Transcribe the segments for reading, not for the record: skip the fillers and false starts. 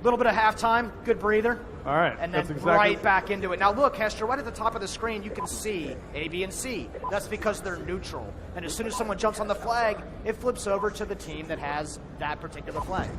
little bit of halftime, good breather. All right. And then right back into it. Now look, Hester, right at the top of the screen, you can see A, B, and C. That's because they're neutral. And as soon as someone jumps on the flag, it flips over to the team that has that particular flag.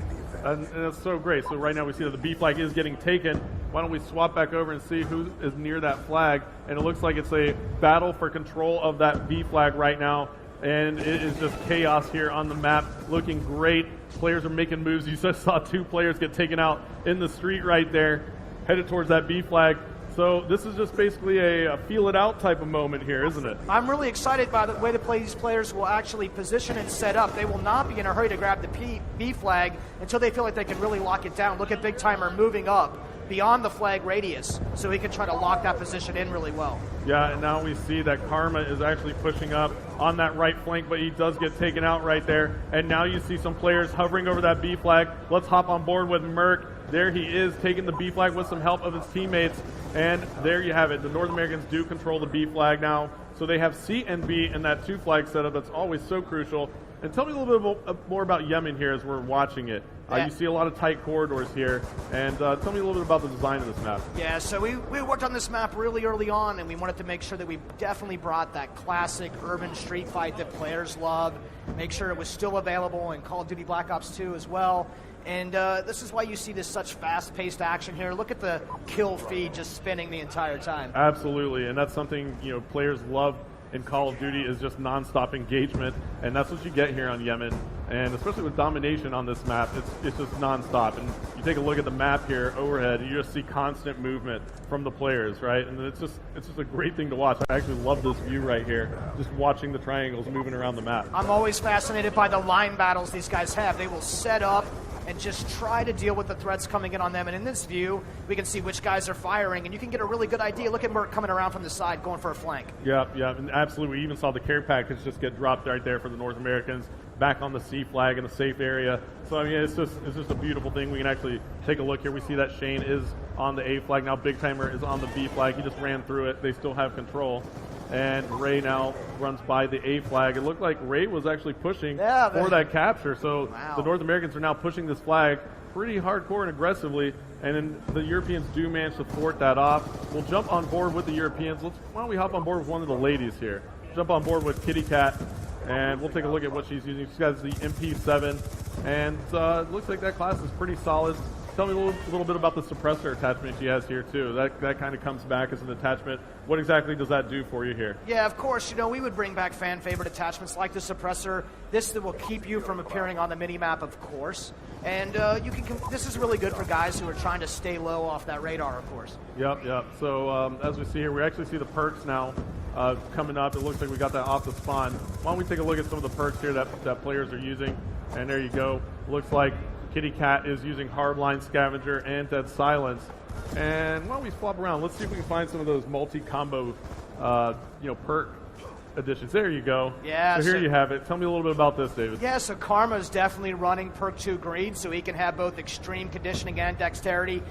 And that's so great. So right now we see that the B flag is getting taken. Why don't we swap back over and see who is near that flag? And it looks like it's a battle for control of that B flag right now. And it is just chaos here on the map, looking great. Players are making moves. You just saw 2 players get taken out in the street right there, headed towards that B flag. So this is just basically a feel it out type of moment here, isn't it? I'm really excited by the way these players will actually position and set up. They will not be in a hurry to grab the B flag until they feel like they can really lock it down. Look at Big Timer moving up beyond the flag radius so he can try to lock that position in really well. Yeah, and now we see that Karma is actually pushing up on that right flank, but he does get taken out right there. And now you see some players hovering over that B flag. Let's hop on board with Merc. There he is, taking the B flag with some help of his teammates. And there you have it. The North Americans do control the B flag now. So they have C and B in that 2 flag setup. That's always so crucial. And tell me a little bit more about Yemen here as we're watching it. You see a lot of tight corridors here. And tell me a little bit about the design of this map. Yeah, so we worked on this map really early on, and we wanted to make sure that we definitely brought that classic urban street fight that players love, make sure it was still available in Call of Duty Black Ops 2 as well. And this is why you see this such fast-paced action here. Look at the kill feed just spinning the entire time. Absolutely, and that's something players love in Call of Duty is just non-stop engagement, and that's what you get here on Yemen. And especially with domination on this map, it's just non-stop. And you take a look at the map here overhead, and you just see constant movement from the players, right? And it's just a great thing to watch. I actually love this view right here, just watching the triangles moving around the map. I'm always fascinated by the line battles these guys have. They will set up and just try to deal with the threats coming in on them. And in this view, we can see which guys are firing, and you can get a really good idea. Look at Merc coming around from the side, going for a flank. Yeah, and absolutely. We even saw the care package just get dropped right there for the North Americans, back on the C flag in a safe area. So, I mean, it's just a beautiful thing. We can actually take a look here. We see that Shane is on the A flag. Now Big Timer is on the B flag. He just ran through it. They still have control. And Ray now runs by the A flag. It looked like Ray was actually pushing for that capture. So the North Americans are now pushing this flag pretty hardcore and aggressively. And then the Europeans do manage to thwart that off. We'll jump on board with the Europeans. Why don't we hop on board with one of the ladies here? Jump on board with Kitty Cat, and we'll take a look at what she's using. She's got the MP7, and it looks like that class is pretty solid. Tell me a little bit about the suppressor attachment she has here, too. That kind of comes back as an attachment. What exactly does that do for you here? Yeah, of course. We would bring back fan-favorite attachments like the suppressor. This will keep you from appearing on the mini-map, of course. And this is really good for guys who are trying to stay low off that radar, of course. Yep. So as we see here, we actually see the perks now coming up. It looks like we got that off the spawn. Why don't we take a look at some of the perks here that players are using? And there you go. Looks like Kitty Cat is using Hardline Scavenger and Dead Silence. And why don't we swap around? Let's see if we can find some of those multi-combo, perk additions. There you go. Yeah. So here you have it. Tell me a little bit about this, David. Yeah, so Karma's definitely running perk 2 Greed, so he can have both extreme conditioning and dexterity,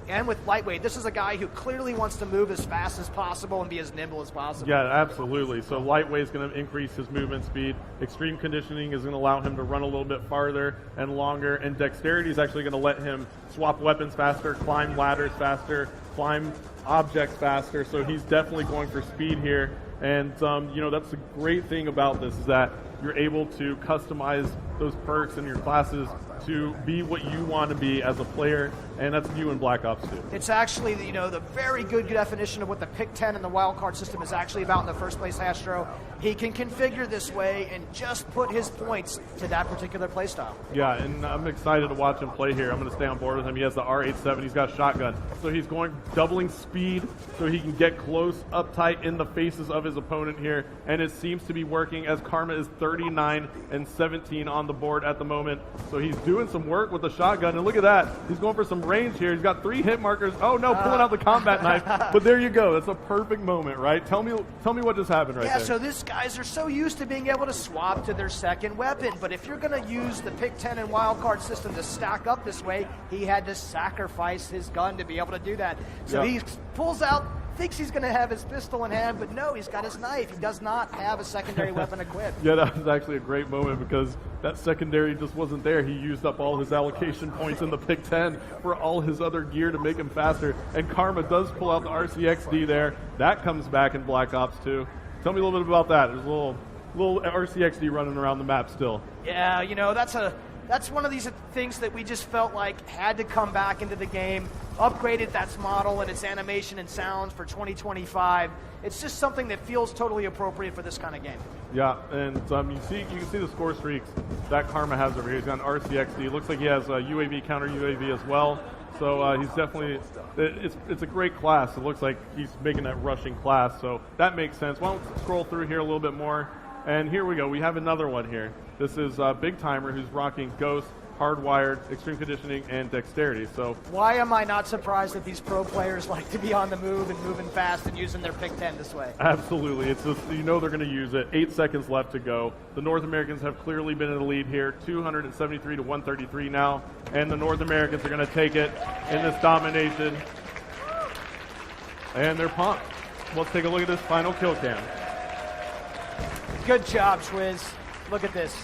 and with lightweight. This is a guy who clearly wants to move as fast as possible and be as nimble as possible. Yeah, absolutely. So lightweight is going to increase his movement speed. Extreme conditioning is going to allow him to run a little bit farther and longer, and dexterity is actually going to let him swap weapons faster, climb ladders faster, climb objects faster. So he's definitely going for speed here. And, that's the great thing about this is that you're able to customize those perks in your classes to be what you want to be as a player, and that's you in Black Ops 2. It's actually, the very good definition of what the Pick 10 and the wildcard system is actually about in the first place, Astro. He can configure this way and just put his points to that particular playstyle. Yeah, and I'm excited to watch him play here. I'm going to stay on board with him. He has the R87. He's got a shotgun. So he's doubling speed so he can get close, up tight in the faces of his opponent here, and it seems to be working as Karma is 39 and 17 on the board at the moment. So he's doing some work with the shotgun, and look at that. He's going for some range here. He's got 3 hit markers. Oh no, pulling out the combat knife. But there you go. That's a perfect moment, right? Tell me what just happened right there. Yeah, so these guys are so used to being able to swap to their second weapon, but if you're going to use the Pick 10 and wildcard system to stack up this way, he had to sacrifice his gun to be able to do that. So he pulls out thinks he's going to have his pistol in hand, but no, he's got his knife. He does not have a secondary weapon equipped. Yeah, that was actually a great moment because that secondary just wasn't there. He used up all his allocation points in the Pick 10 for all his other gear to make him faster. And Karma does pull out the RCXD there. That comes back in Black Ops 2. Tell me a little bit about that. There's a little RCXD running around the map still. Yeah, you know, that's one of these things that we just felt like had to come back into the game, upgraded that model and its animation and sounds for 2025. It's just something that feels totally appropriate for this kind of game. Yeah, and you can see the score streaks that Karma has over here. He's got an RCXD. Looks like he has a UAV, counter UAV as well. So he's definitely, it's a great class. It looks like he's making that rushing class. So that makes sense. Why don't we scroll through here a little bit more? And here we go. We have another one here. This is Big Timer, who's rocking Ghost, Hardwired, Extreme Conditioning, and Dexterity. So why am I not surprised that these pro players like to be on the move and moving fast and using their Pick 10 this way? Absolutely. It's just, you know they're going to use it. 8 seconds left to go. The North Americans have clearly been in the lead here, 273 to 133 now. And the North Americans are going to take it in this domination. And they're pumped. Let's take a look at this final kill cam. Good job, Schwiz. Look at this.